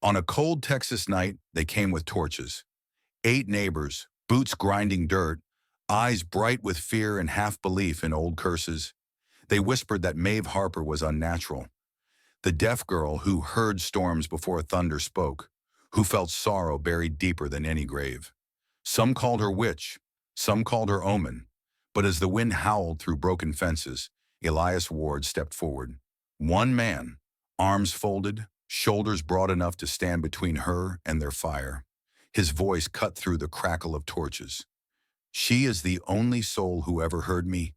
On a cold Texas night, they came with torches. 8 neighbors, boots grinding dirt, eyes bright with fear and half-belief in old curses. They whispered that Maeve Harper was unnatural, the deaf girl who heard storms before thunder spoke, who felt sorrow buried deeper than any grave. Some called her witch, some called her omen, but as the wind howled through broken fences, Elias Ward stepped forward. One man, arms folded, shoulders broad enough to stand between her and their fire. His voice cut through the crackle of torches. She is the only soul who ever heard me,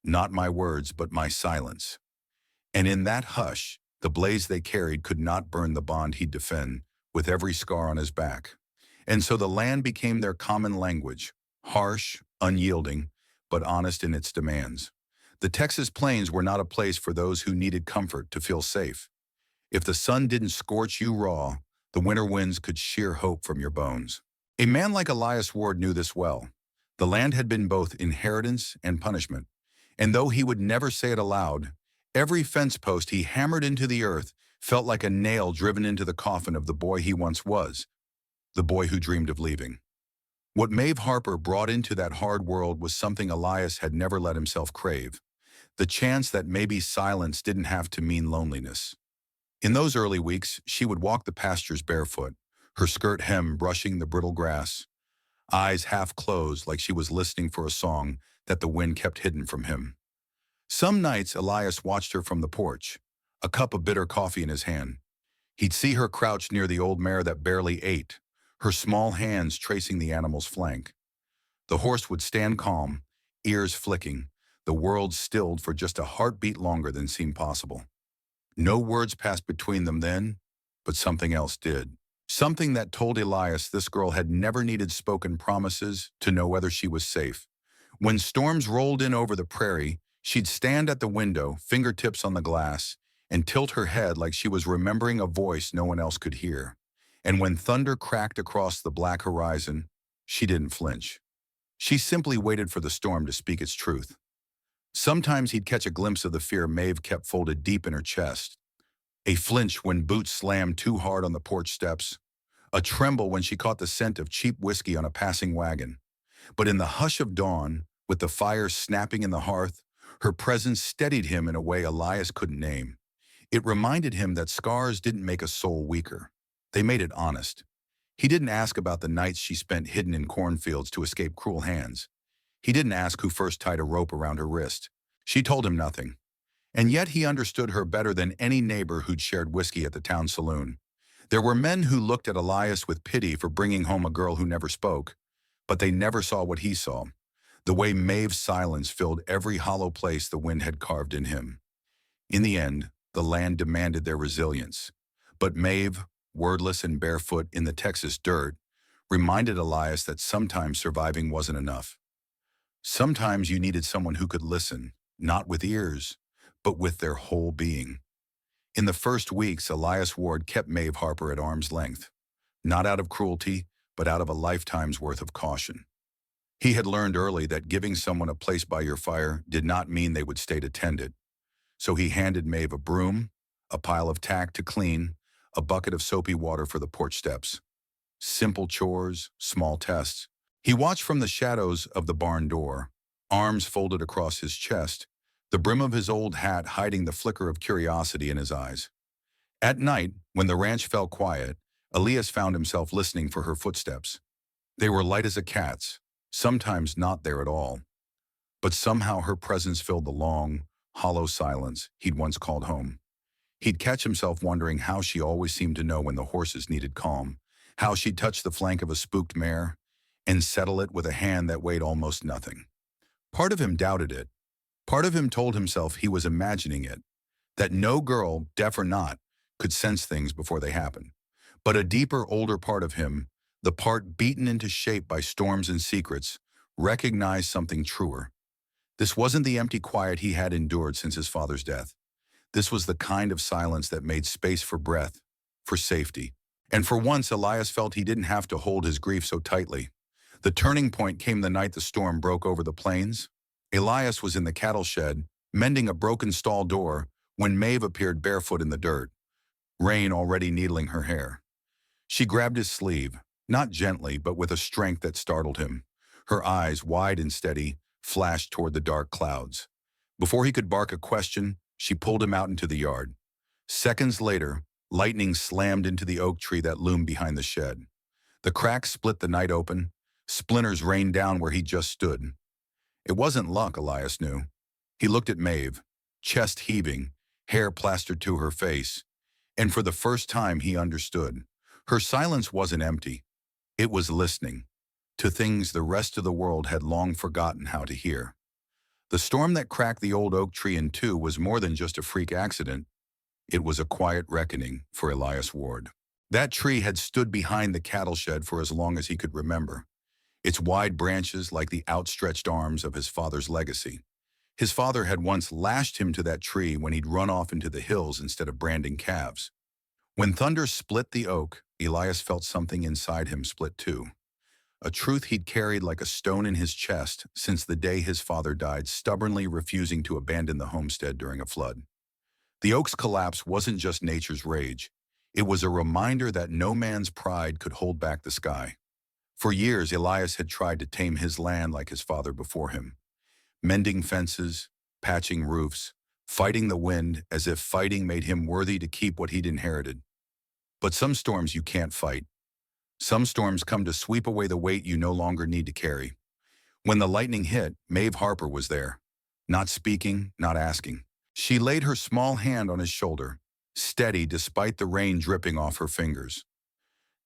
not my words, but my silence. And in that hush, the blaze they carried could not burn the bond he'd defend, with every scar on his back. And so the land became their common language, harsh, unyielding, but honest in its demands. The Texas plains were not a place for those who needed comfort to feel safe. If the sun didn't scorch you raw, the winter winds could shear hope from your bones. A man like Elias Ward knew this well. The land had been both inheritance and punishment. And though he would never say it aloud, every fence post he hammered into the earth felt like a nail driven into the coffin of the boy he once was, the boy who dreamed of leaving. What Maeve Harper brought into that hard world was something Elias had never let himself crave, the chance that maybe silence didn't have to mean loneliness. In those early weeks, she would walk the pastures barefoot, her skirt hem brushing the brittle grass, eyes half closed like she was listening for a song that the wind kept hidden from him. Some nights Elias watched her from the porch, a cup of bitter coffee in his hand. He'd see her crouched near the old mare that barely ate, her small hands tracing the animal's flank. The horse would stand calm, ears flicking, the world stilled for just a heartbeat longer than seemed possible. No words passed between them then, but something else did. Something that told Elias this girl had never needed spoken promises to know whether she was safe. When storms rolled in over the prairie, she'd stand at the window, fingertips on the glass, and tilt her head like she was remembering a voice no one else could hear. And when thunder cracked across the black horizon, she didn't flinch. She simply waited for the storm to speak its truth. Sometimes he'd catch a glimpse of the fear Maeve kept folded deep in her chest. A flinch when boots slammed too hard on the porch steps. A tremble when she caught the scent of cheap whiskey on a passing wagon. But in the hush of dawn, with the fire snapping in the hearth, her presence steadied him in a way Elias couldn't name. It reminded him that scars didn't make a soul weaker. They made it honest. He didn't ask about the nights she spent hidden in cornfields to escape cruel hands. He didn't ask who first tied a rope around her wrist. She told him nothing. And yet he understood her better than any neighbor who'd shared whiskey at the town saloon. There were men who looked at Elias with pity for bringing home a girl who never spoke, but they never saw what he saw, the way Maeve's silence filled every hollow place the wind had carved in him. In the end, the land demanded their resilience, but Maeve, wordless and barefoot in the Texas dirt, reminded Elias that sometimes surviving wasn't enough. Sometimes you needed someone who could listen, not with ears, but with their whole being. In the first weeks, Elias Ward kept Maeve Harper at arm's length, not out of cruelty, but out of a lifetime's worth of caution. He had learned early that giving someone a place by your fire did not mean they would stay to tend it. So he handed Maeve a broom, a pile of tack to clean, a bucket of soapy water for the porch steps. Simple chores, small tests. He watched from the shadows of the barn door, arms folded across his chest, the brim of his old hat hiding the flicker of curiosity in his eyes. At night, when the ranch fell quiet, Elias found himself listening for her footsteps. They were light as a cat's, sometimes not there at all. But somehow her presence filled the long, hollow silence he'd once called home. He'd catch himself wondering how she always seemed to know when the horses needed calm, how she'd touch the flank of a spooked mare and settle it with a hand that weighed almost nothing. Part of him doubted it. Part of him told himself he was imagining it, that no girl, deaf or not, could sense things before they happened. But a deeper, older part of him, the part beaten into shape by storms and secrets, recognized something truer. This wasn't the empty quiet he had endured since his father's death. This was the kind of silence that made space for breath, for safety. And for once, Elias felt he didn't have to hold his grief so tightly. The turning point came the night the storm broke over the plains. Elias was in the cattle shed, mending a broken stall door, when Maeve appeared barefoot in the dirt, rain already needling her hair. She grabbed his sleeve, not gently, but with a strength that startled him. Her eyes, wide and steady, flashed toward the dark clouds. Before he could bark a question, she pulled him out into the yard. Seconds later, lightning slammed into the oak tree that loomed behind the shed. The crack split the night open. Splinters rained down where he just stood. It wasn't luck, Elias knew. He looked at Maeve, chest heaving, hair plastered to her face, and for the first time he understood. Her silence wasn't empty. It was listening to things the rest of the world had long forgotten how to hear. The storm that cracked the old oak tree in two was more than just a freak accident. It was a quiet reckoning for Elias Ward. That tree had stood behind the cattle shed for as long as he could remember, its wide branches like the outstretched arms of his father's legacy. His father had once lashed him to that tree when he'd run off into the hills instead of branding calves. When thunder split the oak, Elias felt something inside him split too. A truth he'd carried like a stone in his chest since the day his father died, stubbornly refusing to abandon the homestead during a flood. The oak's collapse wasn't just nature's rage. It was a reminder that no man's pride could hold back the sky. For years, Elias had tried to tame his land like his father before him, mending fences, patching roofs, fighting the wind as if fighting made him worthy to keep what he'd inherited. But some storms you can't fight. Some storms come to sweep away the weight you no longer need to carry. When the lightning hit, Maeve Harper was there, not speaking, not asking. She laid her small hand on his shoulder, steady despite the rain dripping off her fingers.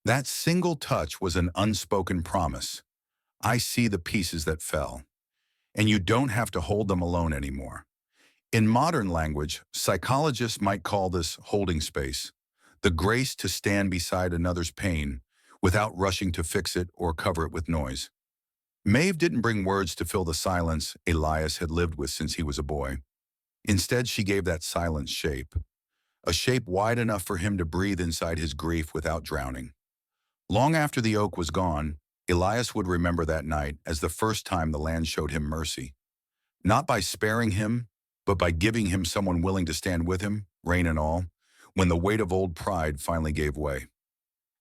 That single touch was an unspoken promise. I see the pieces that fell, and you don't have to hold them alone anymore. In modern language, psychologists might call this holding space, the grace to stand beside another's pain without rushing to fix it or cover it with noise. Maeve didn't bring words to fill the silence Elias had lived with since he was a boy. Instead, she gave that silence shape, a shape wide enough for him to breathe inside his grief without drowning. Long after the oak was gone, Elias would remember that night as the first time the land showed him mercy. Not by sparing him, but by giving him someone willing to stand with him, rain and all, when the weight of old pride finally gave way.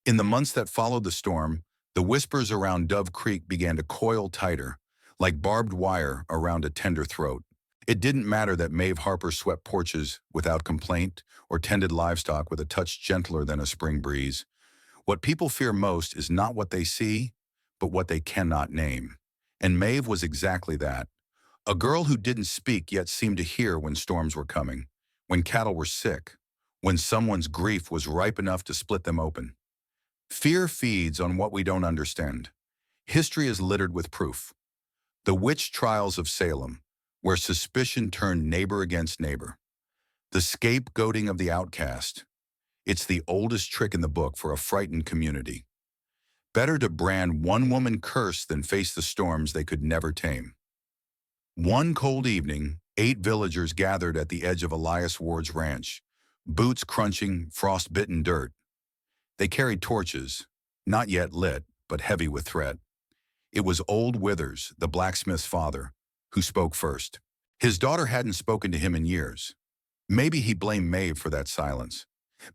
In the months that followed the storm, the whispers around Dove Creek began to coil tighter, like barbed wire around a tender throat. It didn't matter that Maeve Harper swept porches without complaint or tended livestock with a touch gentler than a spring breeze. What people fear most is not what they see, but what they cannot name. And Maeve was exactly that. A girl who didn't speak yet seemed to hear when storms were coming, when cattle were sick, when someone's grief was ripe enough to split them open. Fear feeds on what we don't understand. History is littered with proof. The witch trials of Salem, where suspicion turned neighbor against neighbor. The scapegoating of the outcast. It's the oldest trick in the book for a frightened community. Better to brand one woman cursed than face the storms they could never tame. One cold evening, 8 villagers gathered at the edge of Elias Ward's ranch, boots crunching frost-bitten dirt. They carried torches, not yet lit, but heavy with threat. It was old Withers, the blacksmith's father, who spoke first. His daughter hadn't spoken to him in years. Maybe he blamed Maeve for that silence.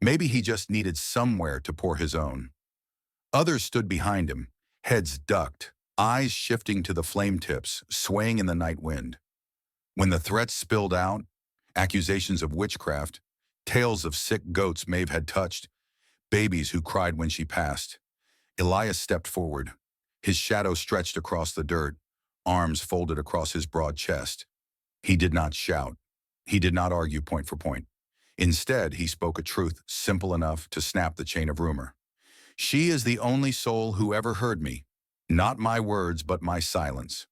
Maybe he just needed somewhere to pour his own. Others stood behind him, heads ducked, eyes shifting to the flame tips, swaying in the night wind. When the threats spilled out, accusations of witchcraft, tales of sick goats Maeve had touched, babies who cried when she passed, Elias stepped forward, his shadow stretched across the dirt, arms folded across his broad chest. He did not shout. He did not argue point for point. Instead, he spoke a truth simple enough to snap the chain of rumor. She is the only soul who ever heard me. Not my words, but my silence.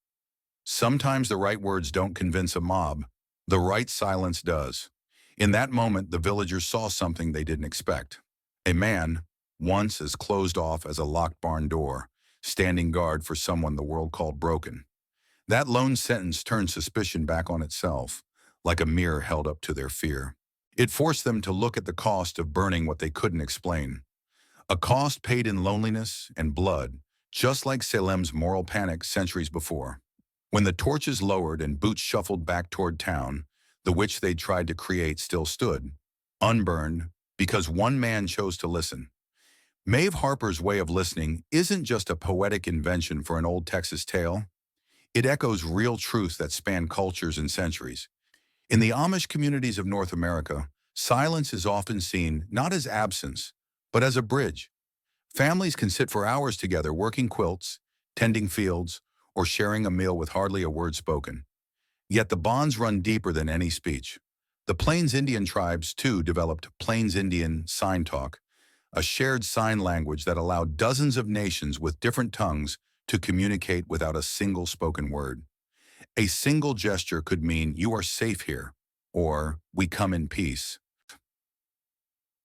Sometimes the right words don't convince a mob. The right silence does. In that moment, the villagers saw something they didn't expect. A man, once as closed off as a locked barn door, standing guard for someone the world called broken. That lone sentence turned suspicion back on itself, like a mirror held up to their fear. It forced them to look at the cost of burning what they couldn't explain. A cost paid in loneliness and blood, just like Salem's moral panic centuries before. When the torches lowered and boots shuffled back toward town, the witch they'd tried to create still stood, unburned, because one man chose to listen. Maeve Harper's way of listening isn't just a poetic invention for an old Texas tale. It echoes real truths that span cultures and centuries. In the Amish communities of North America, silence is often seen not as absence, but as a bridge. Families can sit for hours together working quilts, tending fields, or sharing a meal with hardly a word spoken. Yet the bonds run deeper than any speech. The Plains Indian tribes, too, developed Plains Indian sign talk, a shared sign language that allowed dozens of nations with different tongues to communicate without a single spoken word. A single gesture could mean "you are safe here" or "we come in peace."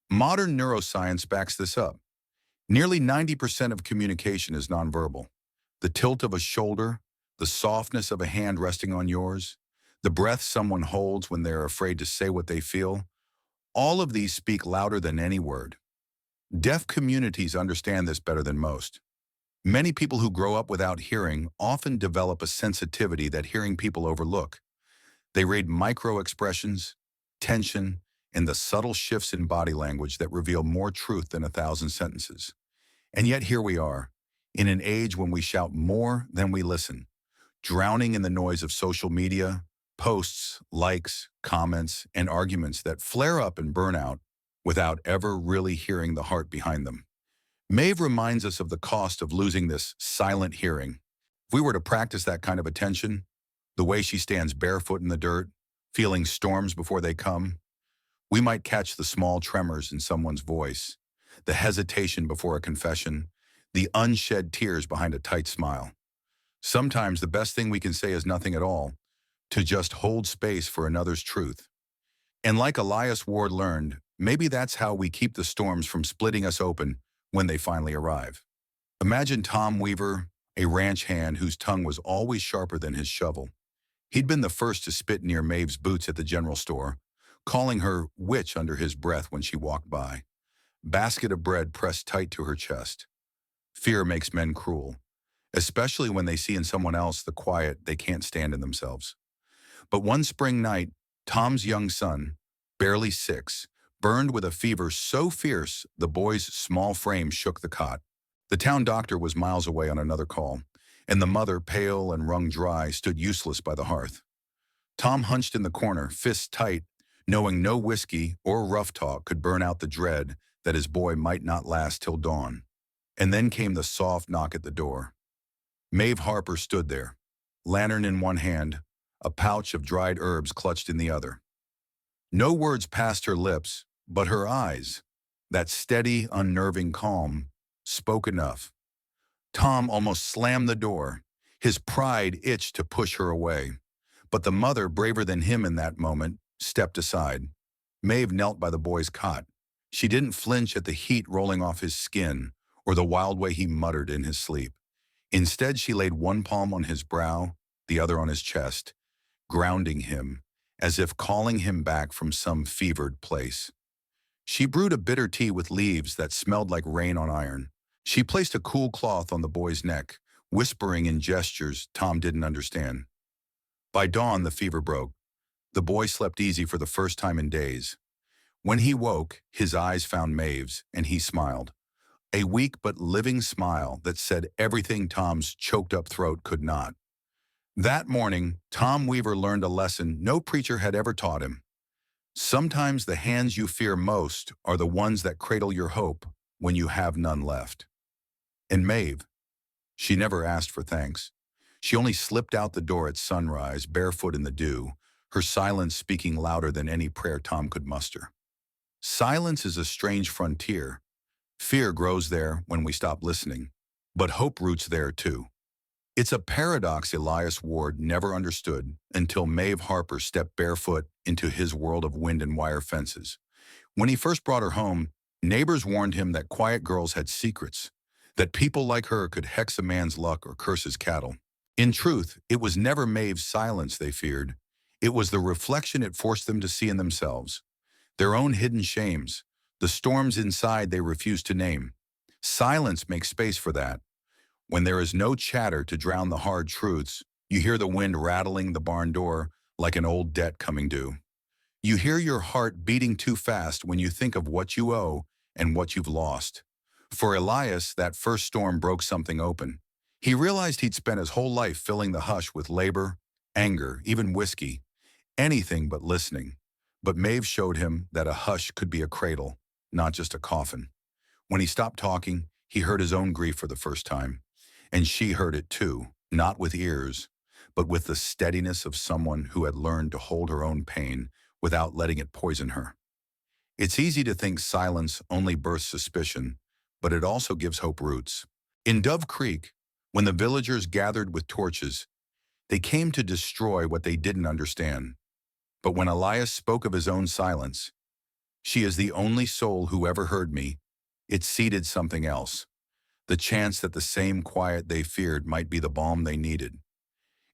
Modern neuroscience backs this up. Nearly 90% of communication is nonverbal. The tilt of a shoulder, the softness of a hand resting on yours, the breath someone holds when they're afraid to say what they feel, all of these speak louder than any word. Deaf communities understand this better than most. Many people who grow up without hearing often develop a sensitivity that hearing people overlook. They read micro-expressions, tension, and the subtle shifts in body language that reveal more truth than 1,000 sentences. And yet here we are, in an age when we shout more than we listen, drowning in the noise of social media, posts, likes, comments, and arguments that flare up and burn out without ever really hearing the heart behind them. Maeve reminds us of the cost of losing this silent hearing. If we were to practice that kind of attention, the way she stands barefoot in the dirt, feeling storms before they come, we might catch the small tremors in someone's voice, the hesitation before a confession, the unshed tears behind a tight smile. Sometimes the best thing we can say is nothing at all, to just hold space for another's truth. And like Elias Ward learned, maybe that's how we keep the storms from splitting us open when they finally arrive. Imagine Tom Weaver, a ranch hand whose tongue was always sharper than his shovel. He'd been the first to spit near Maeve's boots at the general store, calling her witch under his breath when she walked by. Basket of bread pressed tight to her chest. Fear makes men cruel, especially when they see in someone else the quiet they can't stand in themselves. But one spring night, Tom's young son, barely 6, burned with a fever so fierce the boy's small frame shook the cot. The town doctor was miles away on another call, and the mother, pale and wrung dry, stood useless by the hearth. Tom hunched in the corner, fists tight, knowing no whiskey or rough talk could burn out the dread that his boy might not last till dawn. And then came the soft knock at the door. Maeve Harper stood there, lantern in one hand, a pouch of dried herbs clutched in the other. No words passed her lips, but her eyes, that steady, unnerving calm, spoke enough. Tom almost slammed the door. His pride itched to push her away. But the mother, braver than him in that moment, stepped aside. Maeve knelt by the boy's cot. She didn't flinch at the heat rolling off his skin or the wild way he muttered in his sleep. Instead, she laid one palm on his brow, the other on his chest, grounding him, as if calling him back from some fevered place. She brewed a bitter tea with leaves that smelled like rain on iron. She placed a cool cloth on the boy's neck, whispering in gestures Tom didn't understand. By dawn, the fever broke. The boy slept easy for the first time in days. When he woke, his eyes found Maeve's, and he smiled. A weak but living smile that said everything Tom's choked-up throat could not. That morning, Tom Weaver learned a lesson no preacher had ever taught him. Sometimes the hands you fear most are the ones that cradle your hope when you have none left. And Maeve, she never asked for thanks. She only slipped out the door at sunrise, barefoot in the dew, her silence speaking louder than any prayer Tom could muster. Silence is a strange frontier. Fear grows there when we stop listening, but hope roots there too. It's a paradox Elias Ward never understood until Maeve Harper stepped barefoot into his world of wind and wire fences. When he first brought her home, neighbors warned him that quiet girls had secrets, that people like her could hex a man's luck or curse his cattle. In truth, it was never Maeve's silence they feared. It was the reflection it forced them to see in themselves, their own hidden shames, the storms inside they refused to name. Silence makes space for that. When there is no chatter to drown the hard truths, you hear the wind rattling the barn door like an old debt coming due. You hear your heart beating too fast when you think of what you owe and what you've lost. For Elias, that first storm broke something open. He realized he'd spent his whole life filling the hush with labor, anger, even whiskey, anything but listening. But Maeve showed him that a hush could be a cradle, not just a coffin. When he stopped talking, he heard his own grief for the first time. And she heard it too, not with ears, but with the steadiness of someone who had learned to hold her own pain without letting it poison her. It's easy to think silence only births suspicion, but it also gives hope roots. In Dove Creek, when the villagers gathered with torches, they came to destroy what they didn't understand. But when Elias spoke of his own silence, "She is the only soul who ever heard me," it seeded something else, the chance that the same quiet they feared might be the balm they needed.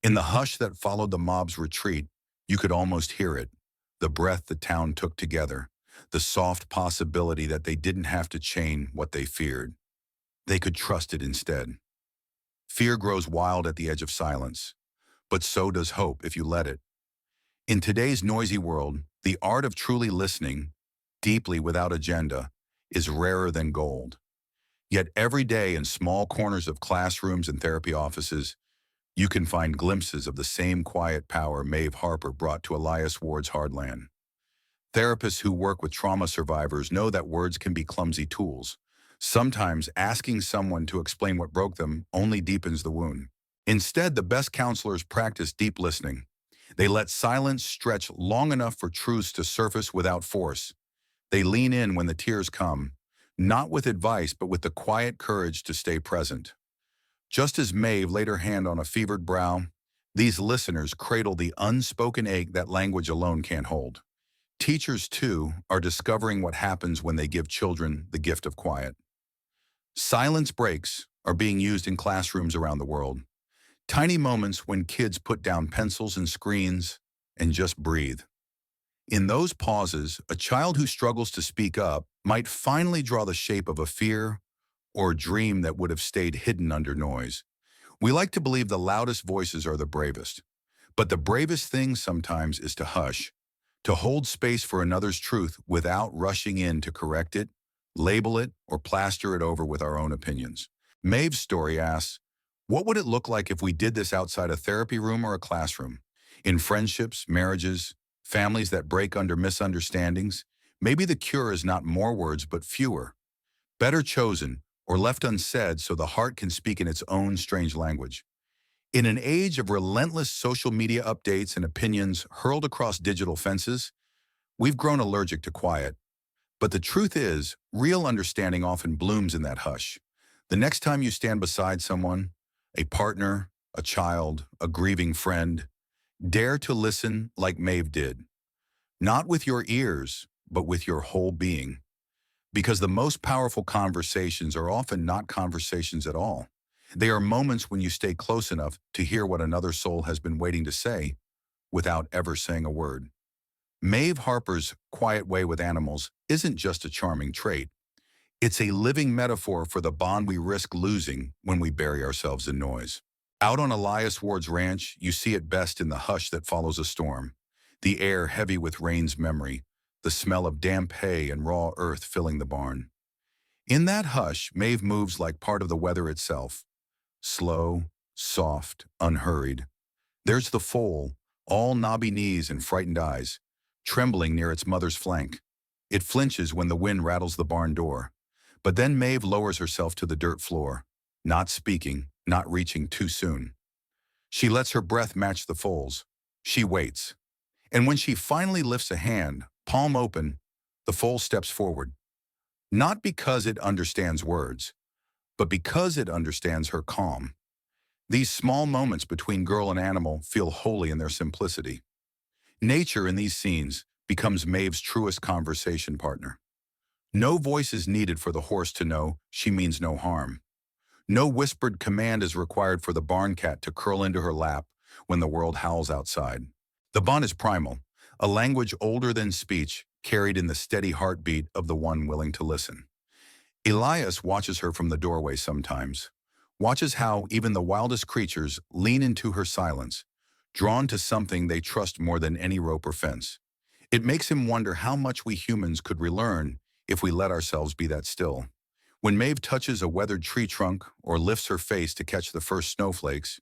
In the hush that followed the mob's retreat, you could almost hear it, the breath the town took together, the soft possibility that they didn't have to chain what they feared. They could trust it instead. Fear grows wild at the edge of silence, but so does hope if you let it. In today's noisy world, the art of truly listening, deeply without agenda, is rarer than gold. Yet every day in small corners of classrooms and therapy offices, you can find glimpses of the same quiet power Maeve Harper brought to Elias Ward's hardland. Therapists who work with trauma survivors know that words can be clumsy tools. Sometimes asking someone to explain what broke them only deepens the wound. Instead, the best counselors practice deep listening. They let silence stretch long enough for truths to surface without force. They lean in when the tears come, not with advice, but with the quiet courage to stay present. Just as Maeve laid her hand on a fevered brow, these listeners cradle the unspoken ache that language alone can't hold. Teachers, too, are discovering what happens when they give children the gift of quiet. Silence breaks are being used in classrooms around the world. Tiny moments when kids put down pencils and screens and just breathe. In those pauses, a child who struggles to speak up might finally draw the shape of a fear or a dream that would have stayed hidden under noise. We like to believe the loudest voices are the bravest, but the bravest thing sometimes is to hush, to hold space for another's truth without rushing in to correct it, label it, or plaster it over with our own opinions. Maeve's story asks, what would it look like if we did this outside a therapy room or a classroom? In friendships, marriages, families that break under misunderstandings, maybe the cure is not more words but fewer, better chosen, or left unsaid so the heart can speak in its own strange language. In an age of relentless social media updates and opinions hurled across digital fences, we've grown allergic to quiet. But the truth is, real understanding often blooms in that hush. The next time you stand beside someone, a partner, a child, a grieving friend, dare to listen like Maeve did. Not with your ears, but with your whole being. Because the most powerful conversations are often not conversations at all. They are moments when you stay close enough to hear what another soul has been waiting to say without ever saying a word. Maeve Harper's quiet way with animals isn't just a charming trait. It's a living metaphor for the bond we risk losing when we bury ourselves in noise. Out on Elias Ward's ranch, you see it best in the hush that follows a storm. The air heavy with rain's memory, the smell of damp hay and raw earth filling the barn. In that hush, Maeve moves like part of the weather itself. Slow, soft, unhurried. There's the foal, all knobby knees and frightened eyes, trembling near its mother's flank. It flinches when the wind rattles the barn door. But then Maeve lowers herself to the dirt floor, not speaking, not reaching too soon. She lets her breath match the foal's. She waits. And when she finally lifts a hand, palm open, the foal steps forward. Not because it understands words, but because it understands her calm. These small moments between girl and animal feel holy in their simplicity. Nature in these scenes becomes Maeve's truest conversation partner. No voice is needed for the horse to know she means no harm. No whispered command is required for the barn cat to curl into her lap when the world howls outside. The bond is primal, a language older than speech, carried in the steady heartbeat of the one willing to listen. Elias watches her from the doorway sometimes, watches how even the wildest creatures lean into her silence, drawn to something they trust more than any rope or fence. It makes him wonder how much we humans could relearn if we let ourselves be that still. When Maeve touches a weathered tree trunk or lifts her face to catch the first snowflakes,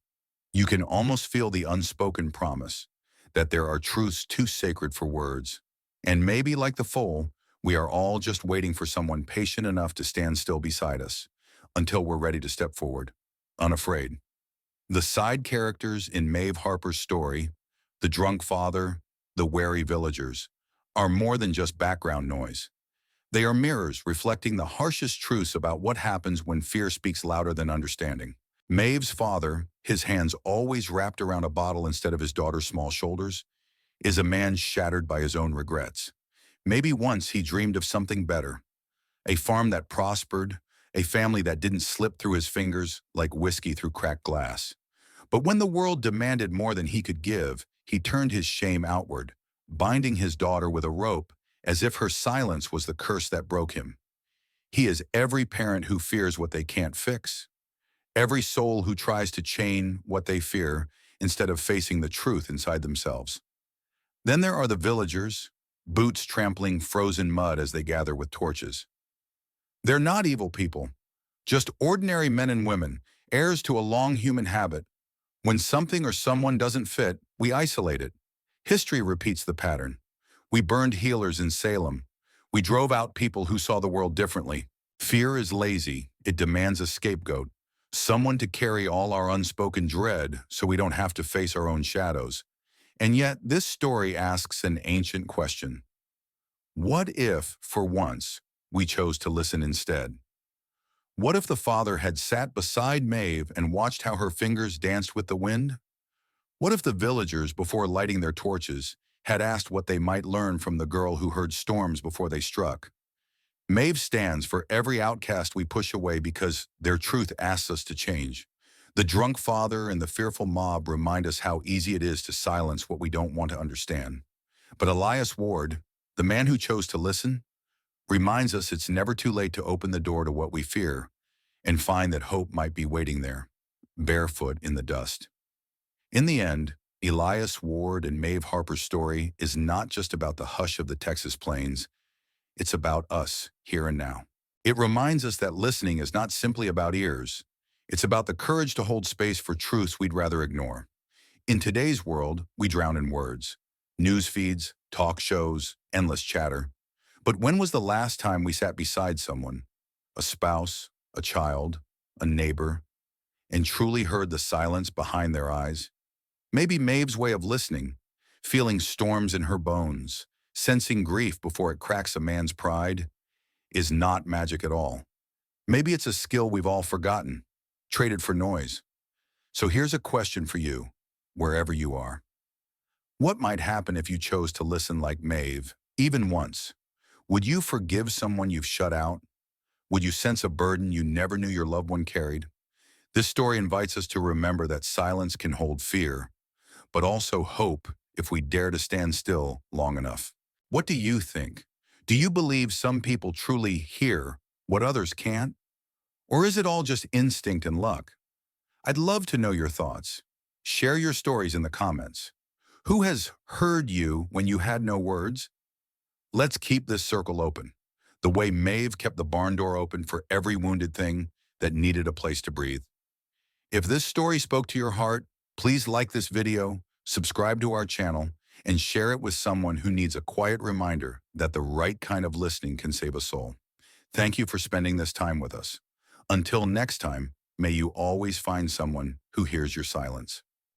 you can almost feel the unspoken promise that there are truths too sacred for words. And maybe, like the foal, we are all just waiting for someone patient enough to stand still beside us until we're ready to step forward, unafraid. The side characters in Maeve Harper's story, the drunk father, the wary villagers, are more than just background noise. They are mirrors reflecting the harshest truths about what happens when fear speaks louder than understanding. Maeve's father, his hands always wrapped around a bottle instead of his daughter's small shoulders, is a man shattered by his own regrets. Maybe once he dreamed of something better, a farm that prospered, a family that didn't slip through his fingers like whiskey through cracked glass. But when the world demanded more than he could give, he turned his shame outward, binding his daughter with a rope as if her silence was the curse that broke him. He is every parent who fears what they can't fix, every soul who tries to chain what they fear instead of facing the truth inside themselves. Then there are the villagers, boots trampling frozen mud as they gather with torches. They're not evil people, just ordinary men and women, heirs to a long human habit. When something or someone doesn't fit, we isolate it. History repeats the pattern. We burned healers in Salem. We drove out people who saw the world differently. Fear is lazy. It demands a scapegoat, someone to carry all our unspoken dread so we don't have to face our own shadows. And yet, this story asks an ancient question. What if, for once, we chose to listen instead? What if the father had sat beside Maeve and watched how her fingers danced with the wind? What if the villagers, before lighting their torches, had asked what they might learn from the girl who heard storms before they struck? Maeve stands for every outcast we push away because their truth asks us to change. The drunk father and the fearful mob remind us how easy it is to silence what we don't want to understand. But Elias Ward, the man who chose to listen, reminds us it's never too late to open the door to what we fear and find that hope might be waiting there, barefoot in the dust. In the end, Elias Ward and Maeve Harper's story is not just about the hush of the Texas plains, it's about us, here and now. It reminds us that listening is not simply about ears, it's about the courage to hold space for truths we'd rather ignore. In today's world, we drown in words, news feeds, talk shows, endless chatter. But when was the last time we sat beside someone, a spouse, a child, a neighbor, and truly heard the silence behind their eyes? Maybe Maeve's way of listening, feeling storms in her bones, sensing grief before it cracks a man's pride, is not magic at all. Maybe it's a skill we've all forgotten, traded for noise. So here's a question for you, wherever you are. What might happen if you chose to listen like Maeve, even once? Would you forgive someone you've shut out? Would you sense a burden you never knew your loved one carried? This story invites us to remember that silence can hold fear, but also hope if we dare to stand still long enough. What do you think? Do you believe some people truly hear what others can't? Or is it all just instinct and luck? I'd love to know your thoughts. Share your stories in the comments. Who has heard you when you had no words? Let's keep this circle open, the way Maeve kept the barn door open for every wounded thing that needed a place to breathe. If this story spoke to your heart, please like this video, subscribe to our channel, and share it with someone who needs a quiet reminder that the right kind of listening can save a soul. Thank you for spending this time with us. Until next time, may you always find someone who hears your silence.